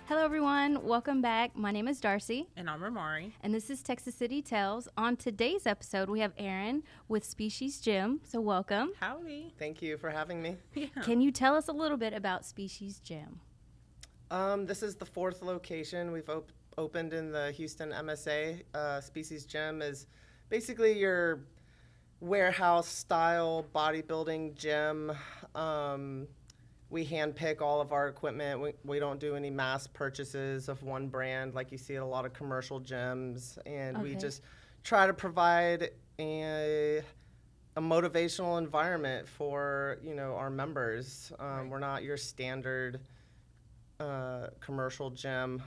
Hello, everyone. Welcome back. My name is Darcy. And I'm Ramari. And this is Texas City Tales. On today's episode, we have Erin with Species Gym. So, welcome. Howdy. Thank you for having me. Yeah. Can you tell us a little bit about Species Gym? This is the fourth location we've opened in the Houston MSA. Species Gym is basically your warehouse-style bodybuilding gym. We handpick all of our equipment. We don't do any mass purchases of one brand like you see at a lot of commercial gyms. And we just try to provide a motivational environment for, our members. We're not your standard commercial gym.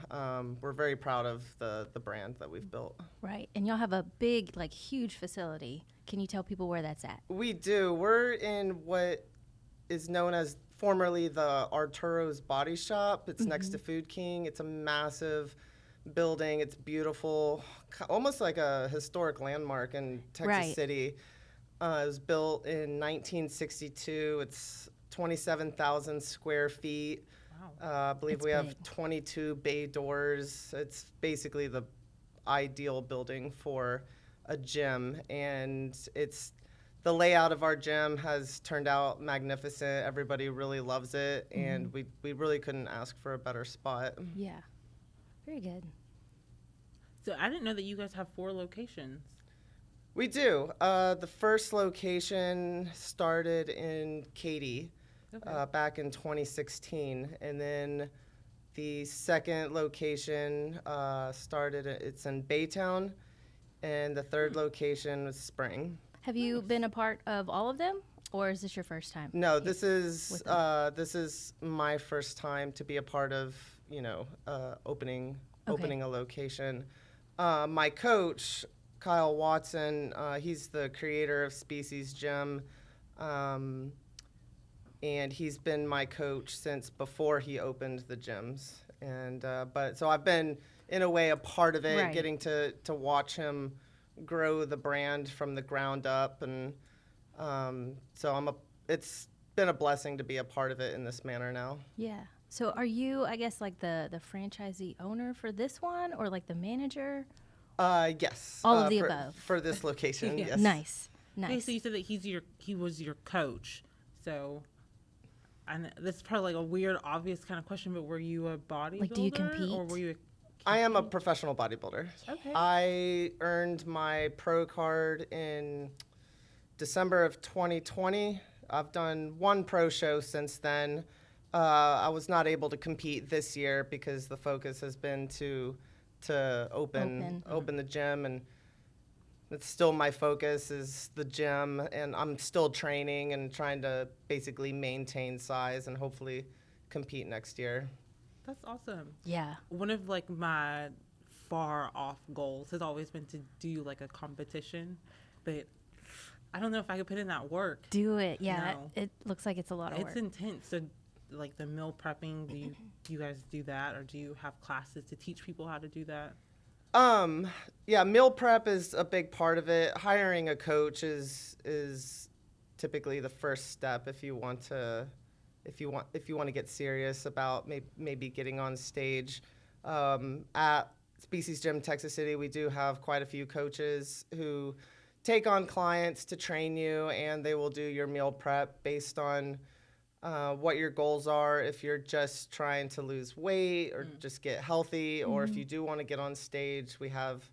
We're very proud of the brand that we've built. Right. And y'all have a big, huge facility. Can you tell people where that's at? We do. We're in what is known as formerly the Arturo's Body Shop. It's next to Food King. It's a massive building. It's beautiful, almost like a historic landmark in Texas City. It was built in 1962. It's 27,000 square feet. Wow. I believe It's we big. have 22 bay doors. It's basically the ideal building for a gym, and the layout of our gym has turned out magnificent. Everybody really loves it, and we really couldn't ask for a better spot. Yeah. Very good. So I didn't know that you guys have 4 locations. We do. The first location started in Katy back in 2016, and then the second location it's in Baytown, and the third location was Spring. Have you been a part of all of them, or is this your first time? No, this is my first time to be a part of opening a location. My coach, Kyle Watson, he's the creator of Species Gym, and he's been my coach since before he opened the gyms. And so I've been in a way a part of it, getting to watch him grow the brand from the ground up, and so it's been a blessing to be a part of it in this manner now. Yeah. So are you, I guess, the franchisee owner for this one, or the manager? Yes. All of the above. For this location, Yeah. yes. Nice. Okay, so you said that he was your coach. So this is probably a weird, obvious kind of question, but were you a bodybuilder? Do you compete? Or were you I am a professional bodybuilder. Okay. I earned my pro card in December of 2020. I've done one pro show since then. I was not able to compete this year because the focus has been to open the gym, and it's still my focus is the gym, and I'm still training and trying to basically maintain size and hopefully compete next year. That's awesome. Yeah. One of my far off goals has always been to do a competition, but I don't know if I could put in that work. Do it. Yeah. No. It looks like it's a lot of work. It's intense. So the meal prepping, do you guys do that, or do you have classes to teach people how to do that? Yeah, meal prep is a big part of it. Hiring a coach is typically the first step if you want to get serious about maybe getting on stage. At Species Gym Texas City, we do have quite a few coaches who take on clients to train you, and they will do your meal prep based on what your goals are. If you're just trying to lose weight or just get healthy, or if you do want to get on stage, we have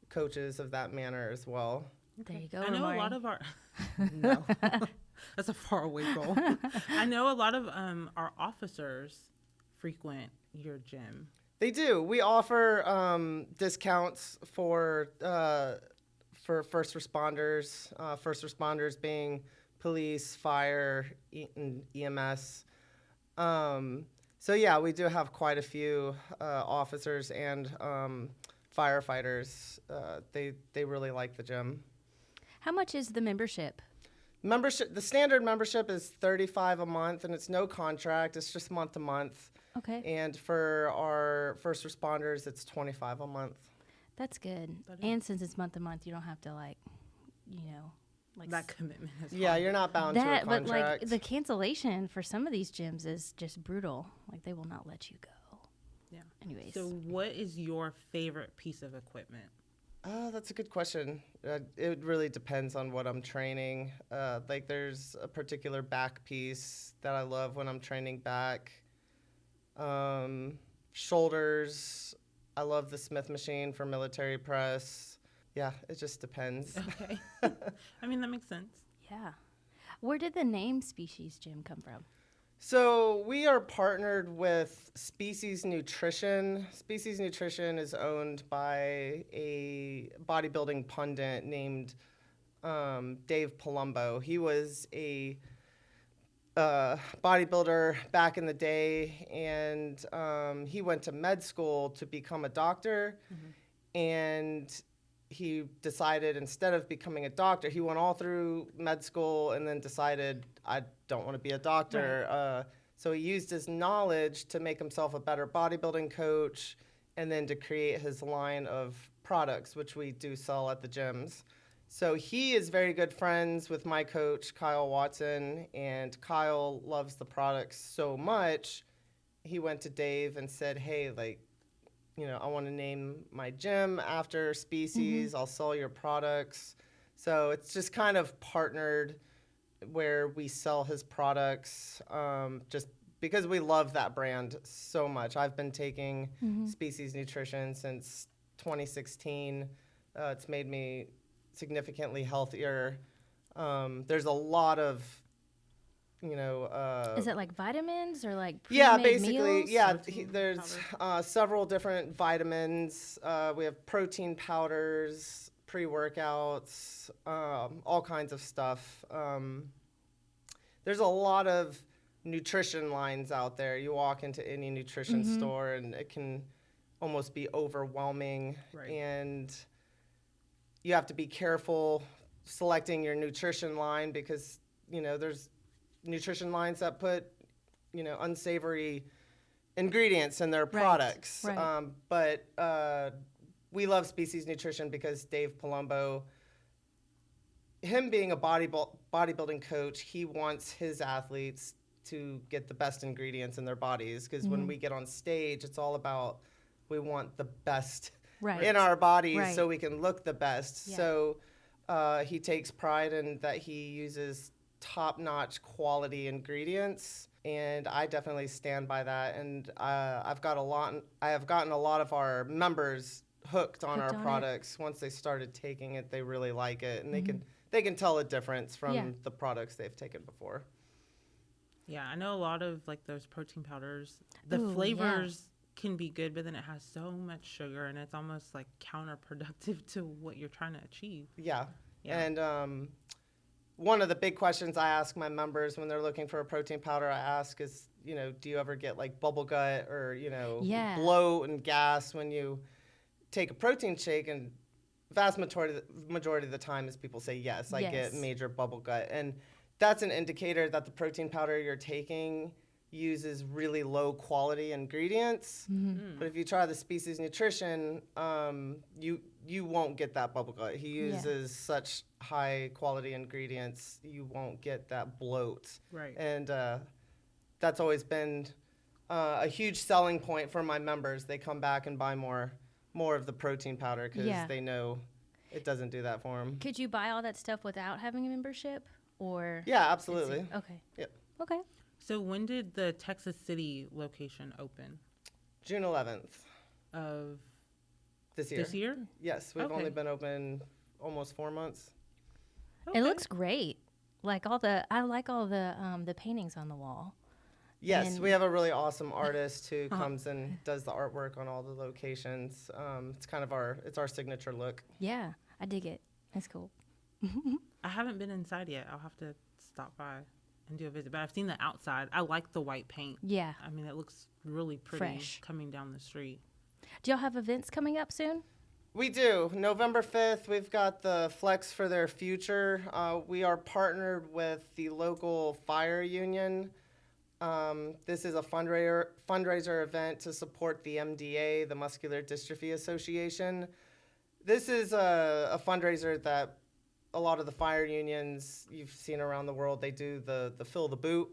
coaches of that manner as well. There you go. I know Ramari. a lot of our no, that's a faraway goal. I know a lot of our officers frequent your gym. They do. We offer discounts for first responders. First responders being police, fire, and EMS. So yeah, we do have quite a few officers and firefighters. They really like the gym. How much is the membership? The standard membership is $35 a month, and it's no contract. It's just month to month. Okay. And for our first responders, it's $25 a month. That's good. And since it's month to month, you don't have to That commitment is Yeah, hard. you're not bound to a that, but contract. the cancellation for some of these gyms is just brutal. They will not let you go. Yeah. Anyways. So, what is your favorite piece of equipment? That's a good question. It really depends on what I'm training. Like there's a particular back piece that I love when I'm training back. Shoulders, I love the Smith machine for military press. Yeah, it just depends. Okay. I mean, that makes sense. Yeah. Where did the name Species Gym come from? So we are partnered with Species Nutrition. Species Nutrition is owned by a bodybuilding pundit named Dave Palumbo. He was a bodybuilder back in the day, and he went to med school to become a doctor. And he decided instead of becoming a doctor, he went all through med school and then decided, I don't want to be a doctor. So he used his knowledge to make himself a better bodybuilding coach and then to create his line of products, which we do sell at the gyms. So he is very good friends with my coach, Kyle Watson, and Kyle loves the products so much. He went to Dave and said, hey, like, you know, I want to name my gym after Species. I'll sell your products. So it's just kind of partnered where we sell his products just because we love that brand so much. I've been taking Species Nutrition since 2016. It's made me significantly healthier. There's a lot of, you know, Is it like vitamins or like yeah, pre-made basically, meals? yeah. Protein There's several different vitamins. We have protein powders, pre-workouts, all kinds of stuff. There's a lot of nutrition lines out there. You walk into any nutrition store, and it can almost be overwhelming. Right. And you have to be careful selecting your nutrition line because, you know, there's nutrition lines that put, you know, unsavory ingredients in their products. right. But we love Species Nutrition because Dave Palumbo, him being a bodybuilding coach, he wants his athletes to get the best ingredients in their bodies because when we get on stage, it's all about we want the best Right. in our bodies Right. so we can look the best. Yeah. So he takes pride in that he uses top-notch quality ingredients, and I definitely stand by that. And I have gotten a lot of our members hooked on Hooked our on it. products. Once they started taking it, they really like it, and they can tell a difference from Yeah. the products they've taken before. Yeah, I know a lot of like those protein powders. The Ooh, yeah. flavors can be good, but then it has so much sugar, and it's almost like counterproductive to what you're trying to achieve. Yeah. Yeah. And one of the big questions I ask my members when they're looking for a protein powder, I ask is, you know, do you ever get like bubble gut or, you know, Yeah. bloat and gas when you take a protein shake? And vast majority of the time is people say, yes, I Yes. get major bubble gut. And that's an indicator that the protein powder you're taking uses really low quality ingredients. But if you try the Species Nutrition, you won't get that bubble gut. He Yeah. uses such high quality ingredients, you won't get that bloat. Right. And that's always been a huge selling point for my members. They come back and buy more of the protein powder because Yeah. they know it doesn't do that for them. Could you buy all that stuff without having a membership? Or Yeah, absolutely. okay. Yep. Okay. So when did the Texas City location open? June 11th Of this year. this year? Yes, we've Okay. only been open almost 4 months. It looks great. Like I like all the paintings on the wall. Yes, And- we have a really awesome artist who comes and does the artwork on all the locations. It's kind of our signature look. Yeah, I dig it. That's cool. I haven't been inside yet. I'll have to stop by and do a visit. But I've seen the outside. I like the white paint. Yeah. I mean, it looks really pretty Fresh. coming down the street. Do y'all have events coming up soon? We do. November 5th, we've got the Flex for Their Future. We are partnered with the local fire union. This is a fundraiser event to support the MDA, the Muscular Dystrophy Association. This is a fundraiser that a lot of the fire unions you've seen around the world, they do the fill the boot.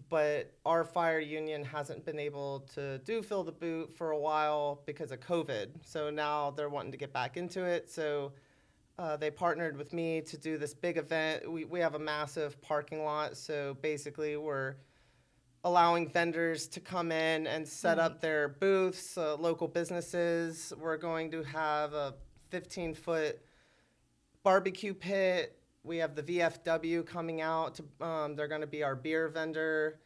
but our fire union hasn't been able to do Fill the Boot for a while because of COVID. So now they're wanting to get back into it. So they partnered with me to do this big event. We have a massive parking lot. So basically, we're allowing vendors to come in and set up their booths, local businesses. We're going to have a 15-foot barbecue pit. We have the VFW coming out. They're going to be our beer vendor.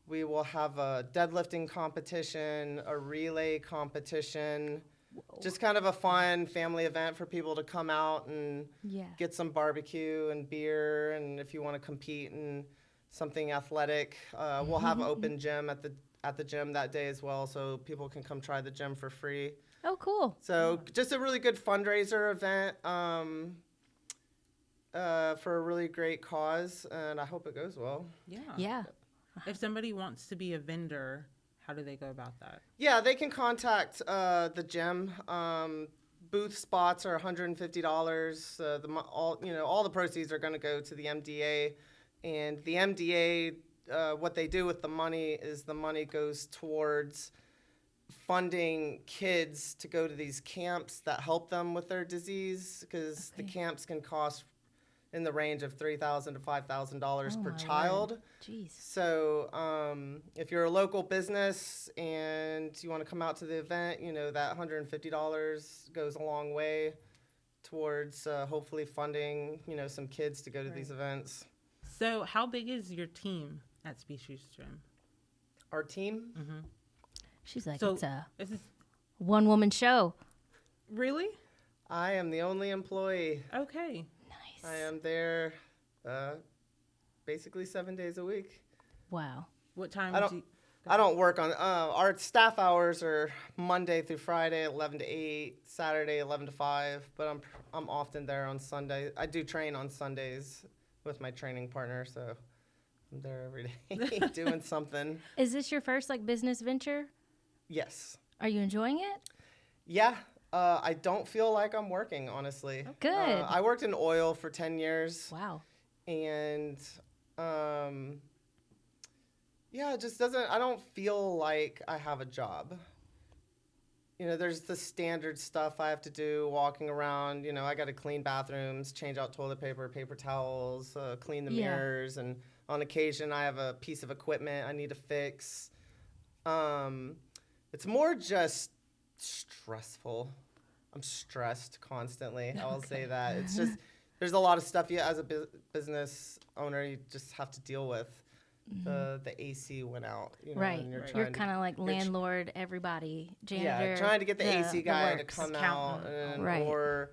We will have a deadlifting competition, a relay competition. Just kind of a fun family event for people to come out and get some barbecue and beer. And if you want to compete in something athletic, we'll have an open gym at the gym that day as well, so people can come try the gym for free. Oh, cool. So just a really good fundraiser event for a really great cause, and I hope it goes well. Yeah. If somebody wants to be a vendor, how do they go about that? Yeah, they can contact the gym. Booth spots are $150. All the proceeds are going to go to the MDA, and the MDA, what they do with the money is the money goes towards funding kids to go to these camps that help them with their disease, because the camps can cost in the range of $3,000 to $5,000 per child. Jeez. So if you're a local business and you want to come out to the event, that $150 goes a long way towards hopefully funding, some kids to go to these events. So how big is your team at Species Gym? Our team? Mm-hmm. She's like, So, it's a is this one-woman show. really? I am the only employee. Okay. Nice. I am there basically 7 days a week. Wow. What time I do you... I don't work on our staff hours are Monday through Friday, 11 to 8, Saturday 11 to 5, but I'm often there on Sunday. I do train on Sundays with my training partner, so I'm there every day doing something. Is this your first business venture? Yes. Are you enjoying it? Yeah. I don't feel like I'm working, honestly. Good. I worked in oil for 10 years. Wow. And it just doesn't, I don't feel like I have a job. There's the standard stuff I have to do, walking around. I got to clean bathrooms, change out toilet paper, paper towels, clean the mirrors, and on occasion I have a piece of equipment I need to fix. It's more just stressful. I'm stressed constantly. I will say that. It's just, there's a lot of stuff as a business owner you just have to deal with. The AC went out, Right. and You're kind of like landlord, everybody, janitor. Yeah, trying to get the AC guy to works. come out, or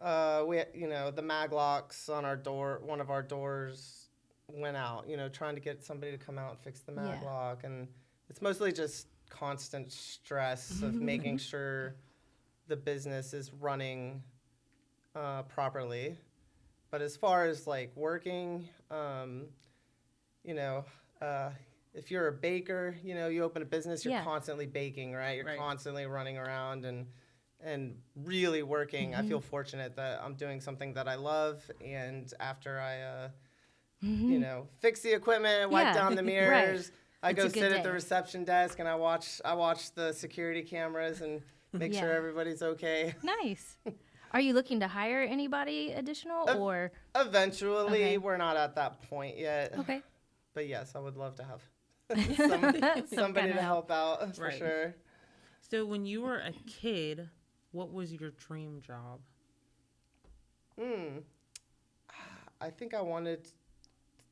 the mag locks on our door. One of our doors went out. Trying to get somebody to come out and fix the mag lock, and it's mostly just constant stress of making sure the business is running properly. But as far as working, if you're a baker, you open a business, you're constantly baking, right? You're constantly running around and really working. I feel fortunate that I'm doing something that I love, and after I fix the equipment, wipe down the mirrors, I go sit at the reception desk and I watch the security cameras and make sure everybody's okay. Nice. Are you looking to hire anybody additional or? Eventually, we're not at that point yet. Okay. But yes, I would love to have somebody to help out for sure. So when you were a kid, what was your dream job? I think I wanted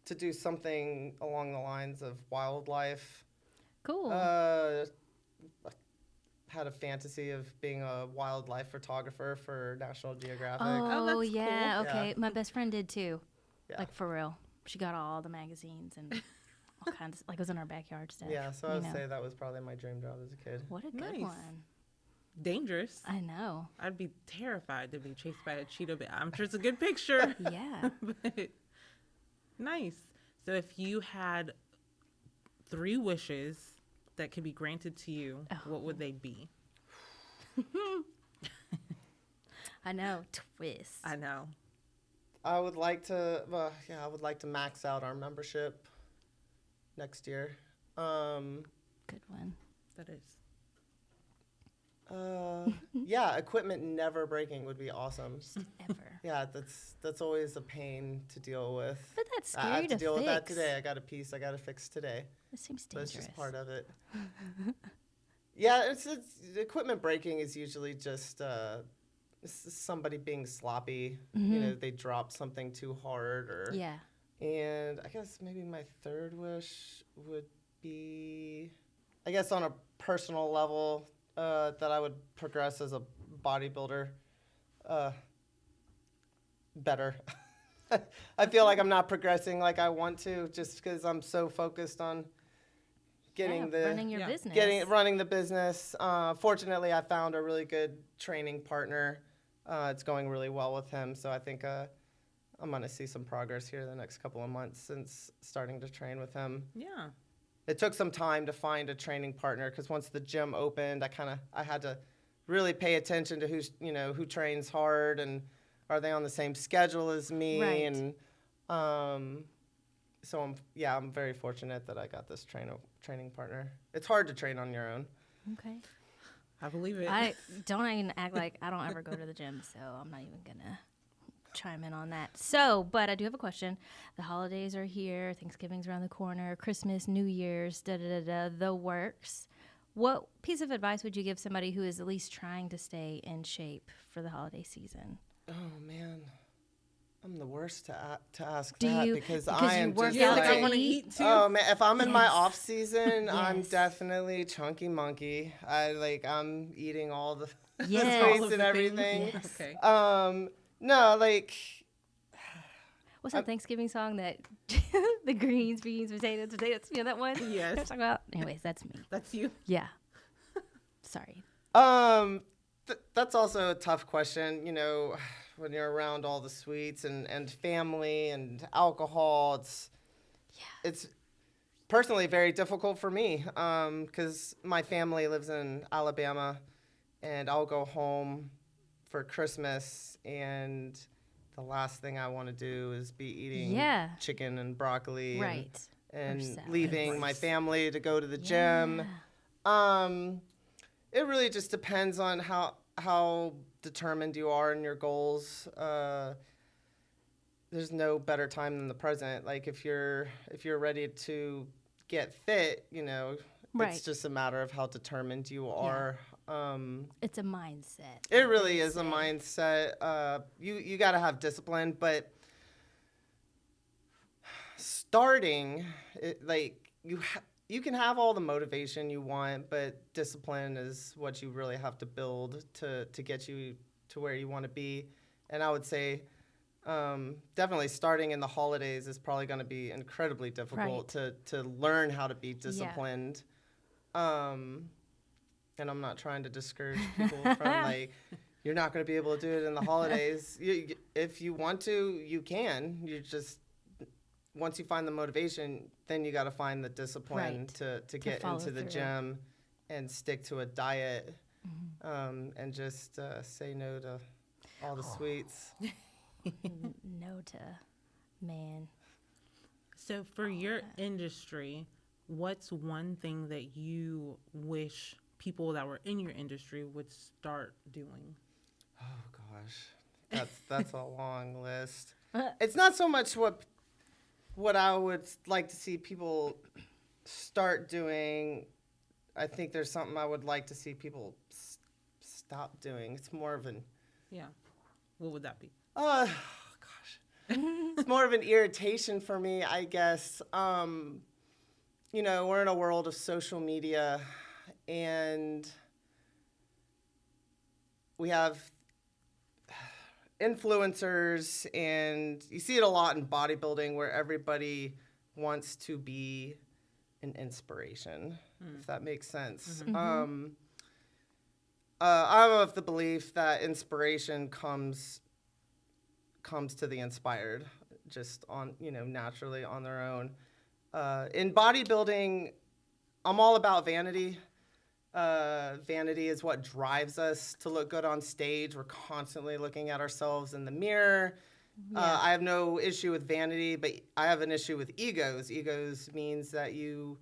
to do something along the lines of wildlife. Cool. Had a fantasy of being a wildlife photographer for National Geographic. Oh, that's yeah. cool. Okay. Yeah. My best friend did too. Yeah. For real. She got all the magazines and all kinds. It was in our backyard stuff. Yeah, so I would say that was probably my dream job as a kid. What a good Nice. one. Dangerous. I know. I'd be terrified to be chased by a cheetah, but I'm sure it's a good picture. Yeah. But nice. So if you had 3 wishes that could be granted to you, what would they be? I know. Twist. I know. I would like to, I would like to max out our membership. next year. Good one. That is. Yeah, equipment never breaking would be awesome. Just ever. Yeah, that's always a pain to deal with. But that's I scary have to deal with that fix. today. I got a piece I got to fix today. It seems But dangerous. it's just part of it. Yeah, it's equipment breaking is usually just somebody being sloppy. You know, they drop something too hard, or Yeah. And I guess maybe my third wish would be, I guess on a personal level, that I would progress as a bodybuilder better. I feel like I'm not progressing like I want to, just because I'm so focused on getting running your Yeah. business. running the business. Fortunately, I found a really good training partner. It's going really well with him, so I think I'm gonna see some progress here the next couple of months since starting to train with him. Yeah. It took some time to find a training partner because once the gym opened, I had to really pay attention to who trains hard and are they on the same schedule as me. Right. And so I'm very fortunate that I got this training partner. It's hard to train on your own. Okay. I believe it. I don't even act like I don't ever go to the gym, so I'm not even gonna chime in on that. So, but I do have a question. The holidays are here. Thanksgiving's around the corner. Christmas, New Year's, the works. What piece of advice would you give somebody who is at least trying to stay in shape for the holiday season? Oh man, I'm the worst to ask Do that you- because because I you am work just yeah, out like to I want to eat? eat too. Oh man, if I'm in my Yes. off season, I'm Yes. definitely chunky monkey. I'm eating all the Yes. All sweets of and the everything. Yes. Okay. No, like What's that Thanksgiving song that the greens, beans, potatoes, you know that one? Yes. Talk about. Anyways, that's me. That's you. Yeah. Sorry. that's also a tough question. You know, when you're around all the sweets and family and alcohol, it's personally very difficult for me because my family lives in Alabama, and I'll go home for Christmas, and the last thing I want to do is be eating Yeah. chicken and broccoli Right. and salad. leaving my Rice. family to go to the gym. It really just depends on how determined you are in your goals. There's no better time than the present. Like if you're ready to get fit, Right. it's just a matter of how determined you are. It's a mindset. It really they is a say. mindset. You got to have discipline, but starting you can have all the motivation you want, but discipline is what you really have to build to get you to where you want to be. And I would say definitely starting in the holidays is probably going to be incredibly difficult to learn how to be disciplined. And I'm not trying to discourage people from you're not going to be able to do it in the holidays. If you want to, you can. You just once you find the motivation, then you got to find the discipline to get follow into the through. gym and stick to a diet and just say no to all the sweets. No to man. So for your industry, what's one thing that you wish people that were in your industry would start doing? Oh gosh, that's a long list. It's not so much what I would like to see people start doing. I think there's something I would like to see people stop doing. It's more of an Yeah. What would that be? gosh, it's more of an irritation for me, I guess. We're in a world of social media, and we have influencers, and you see it a lot in bodybuilding where everybody wants to be an inspiration, if that makes sense. I'm of the belief that inspiration comes to the inspired just on naturally on their own. In bodybuilding, I'm all about vanity. Vanity is what drives us to look good on stage. We're constantly looking at ourselves in the mirror Yeah. I have no issue with vanity, but I have an issue with egos. Egos means that you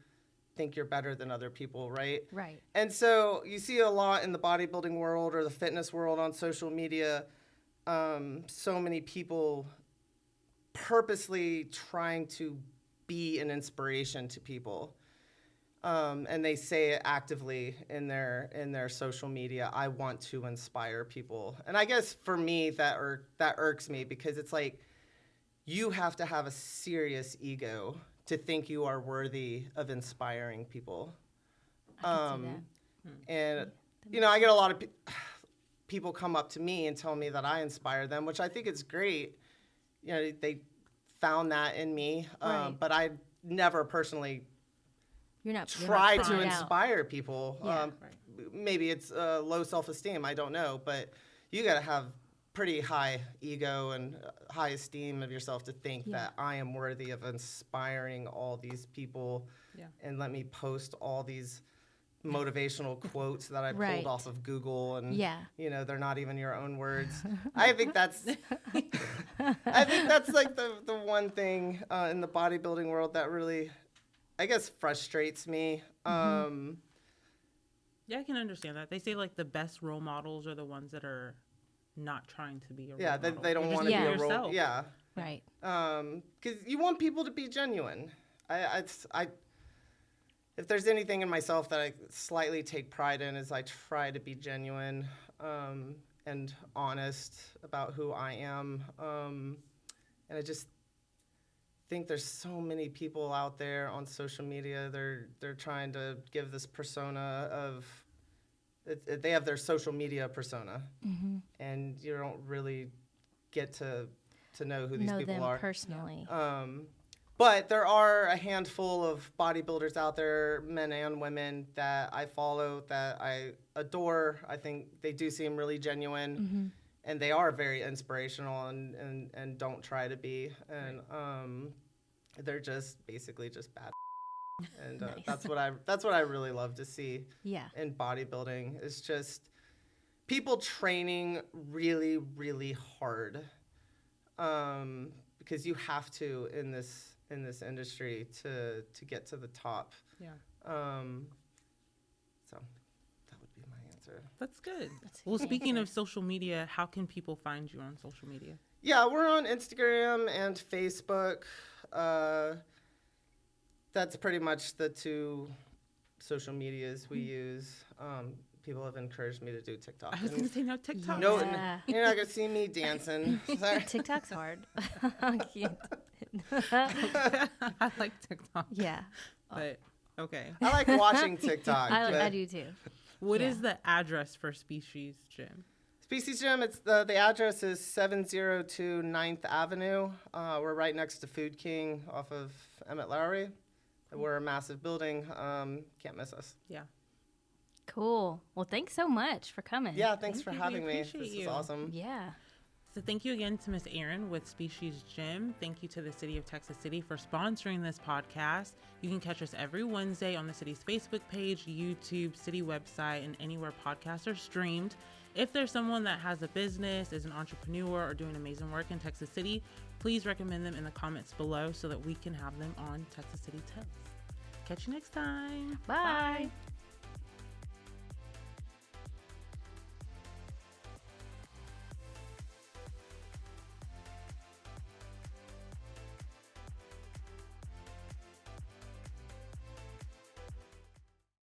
think you're better than other people, right? Right. And so you see a lot in the bodybuilding world or the fitness world on social media, so many people purposely trying to be an inspiration to people. And they say it actively in their social media. I want to inspire people, and I guess for me that irks me because it's like you have to have a serious ego to think you are worthy of inspiring people. I can see that. And I get a lot of people come up to me and tell me that I inspire them, which I think is great. They found that in me, Right. but I never personally You're not try to trying out. inspire people. Yeah. Maybe it's low self-esteem. I don't know, but you got to have pretty high ego and high esteem of yourself to think Yeah. that I am worthy of inspiring all these people. Yeah. And let me post all these motivational quotes that I pulled Right. off of Google, and Yeah. they're not even your own words. I think that's like the one thing in the bodybuilding world that really, I guess, frustrates me. Yeah, I can understand that. They say like the best role models are the ones that are not trying to be a Yeah, role model. they don't You're want just to be Yeah. a role. yourself. Yeah, Right. because you want people to be genuine. If there's anything in myself that I slightly take pride in, is I try to be genuine and honest about who I am. And I just think there's so many people out there on social media. They're trying to give this persona of. They have their social media persona, and you don't really get to know who these Know people them are. personally. But there are a handful of bodybuilders out there, men and women, that I follow, that I adore. I think they do seem really genuine, and they are very inspirational and don't try to be. And they're just basically just bad. And Nice. that's what I really love to see Yeah. in bodybuilding, is just people training really, really hard, because you have to in this industry to get to the top. Yeah. So that would be my answer. That's good. That's a Well, good speaking answer. of social media, how can people find you on social media? Yeah, we're on Instagram and Facebook. That's pretty much the two social medias we use. People have encouraged me to do TikTok. I was going to say no TikTok. No, Yeah. you're not gonna see me dancing. Sorry. TikTok's hard. I can't. I like TikTok, Yeah. but okay. I like watching TikTok. I but- do too. What Yeah. is the address for Species Gym? Species Gym, it's the address is 702 9th Avenue. We're right next to Food King off of Emmett Lowry. We're a massive building. Can't miss us. Yeah. Cool. Well, thanks so much for coming. Yeah, thanks for Thank you. We having me. appreciate This is you. awesome. Yeah. So thank you again to Miss Erin with Species Gym. Thank you to the City of Texas City for sponsoring this podcast. You can catch us every Wednesday on the city's Facebook page, YouTube, city website, and anywhere podcasts are streamed. If there's someone that has a business, is an entrepreneur, or doing amazing work in Texas City, please recommend them in the comments below so that we can have them on Texas City Tells. Catch you next time. Bye.